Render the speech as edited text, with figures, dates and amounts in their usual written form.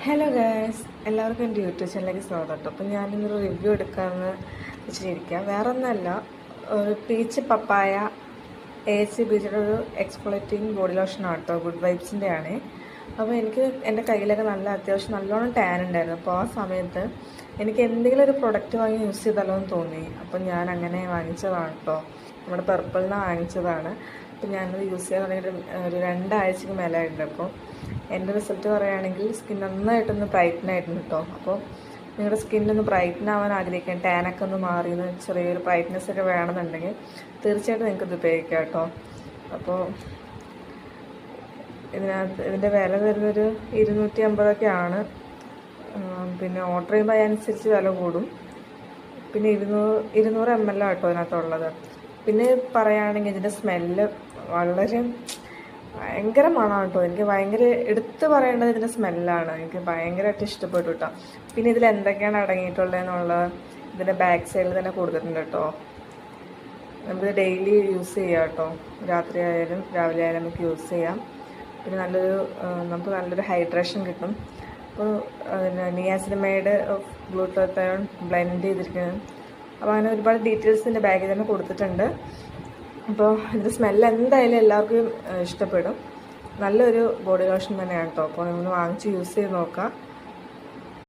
Hello guys, എല്ലാവർക്കും എൻ്റെ YouTube ചാനലിലേക്ക് സ്വാഗതം കേട്ടോ. അപ്പം ഞാനിന്നൊരു റിവ്യൂ എടുക്കാമെന്ന് വെച്ചിരിക്കാം. വേറെ ഒന്നല്ല, ഒരു പീച്ച് പപ്പായ AC ബീച്ചിൻ്റെ ഒരു എക്സ്ഫോളിയേറ്റിംഗ് ബോഡി ലോഷനാണ് കേട്ടോ. ഗുഡ് വൈബ്സിൻ്റെ ആണ്. അപ്പോൾ എനിക്ക് എൻ്റെ കയ്യിലൊക്കെ അത്യാവശ്യം നല്ലോണം ടാൻ ഉണ്ടായിരുന്നു. അപ്പോൾ ആ സമയത്ത് എനിക്ക് എന്തെങ്കിലും ഒരു പ്രൊഡക്റ്റ് വാങ്ങി യൂസ് ചെയ്താലോ എന്ന് തോന്നി. അപ്പം ഞാൻ അങ്ങനെ വാങ്ങിച്ചതാണ് കേട്ടോ. നമ്മുടെ പർപ്പിളിൽ നിന്ന് വാങ്ങിച്ചതാണ്. അപ്പം ഞാനത് യൂസ് ചെയ്യാൻ തുടങ്ങിയിട്ട് ഒരു 2 ആഴ്ചക്ക് മേലായിട്ടുണ്ട്. അപ്പോൾ എൻ്റെ റിസൾട്ട് പറയുകയാണെങ്കിൽ സ്കിൻ നന്നായിട്ടൊന്ന് ബ്രൈറ്റൻ ആയിട്ടുണ്ട് കേട്ടോ. അപ്പോൾ നിങ്ങളുടെ സ്കിന്നൊന്ന് ബ്രൈറ്റൻ ആവാൻ ആഗ്രഹിക്കാൻ, ടാനൊക്കെ ഒന്ന് മാറിയെന്ന് ചെറിയൊരു ബ്രൈറ്റ്നെസ് ഒക്കെ വേണമെന്നുണ്ടെങ്കിൽ തീർച്ചയായിട്ടും നിങ്ങൾക്കിത് ഉപയോഗിക്കാം കേട്ടോ. അപ്പോൾ ഇതിൻ്റെ വില വരുന്നൊരു 250 ആണ്. പിന്നെ ഓർഡർ ചെയ്യുമ്പോൾ അതിനനുസരിച്ച് വില കൂടും. പിന്നെ 200 ml കേട്ടോ ഇതിനകത്തുള്ളത്. പിന്നെ പറയുകയാണെങ്കിൽ ഇതിൻ്റെ സ്മെല്ല് വളരെ ഭയങ്കര മണമാണ് കേട്ടോ. എനിക്ക് ഭയങ്കര എടുത്ത് പറയേണ്ടത് ഇതിൻ്റെ സ്മെല്ലാണ്. എനിക്ക് ഭയങ്കരമായിട്ട് ഇഷ്ടപ്പെട്ടു കേട്ടോ. പിന്നെ ഇതിൽ എന്തൊക്കെയാണ് അടങ്ങിയിട്ടുള്ളതെന്നുള്ളത് ഇതിൻ്റെ ബാക്ക് സൈഡിൽ തന്നെ കൊടുത്തിട്ടുണ്ട് കേട്ടോ. നമുക്ക് ഡെയിലി യൂസ് ചെയ്യാം കേട്ടോ. രാത്രി ആയാലും രാവിലെ ആയാലും നമുക്ക് യൂസ് ചെയ്യാം. പിന്നെ നമുക്ക് നല്ലൊരു ഹൈഡ്രേഷൻ കിട്ടും. അപ്പോൾ നിയാസിനമൈഡ് ഗ്ലൂട്ടാത്തയോൺ ബ്ലെൻഡ് ചെയ്തിരിക്കുന്നത്. അപ്പോൾ അങ്ങനെ ഒരുപാട് ഡീറ്റെയിൽസ് ഇതിൻ്റെ ബാഗിൽ തന്നെ കൊടുത്തിട്ടുണ്ട്. അപ്പോൾ ഇതിൻ്റെ സ്മെല്ല് എന്തായാലും എല്ലാവർക്കും ഇഷ്ടപ്പെടും. നല്ലൊരു ബോഡി ലോഷൻ തന്നെയാണ് കേട്ടോ. അപ്പോൾ നിങ്ങൾ വാങ്ങിച്ച് യൂസ് ചെയ്ത് നോക്കാം.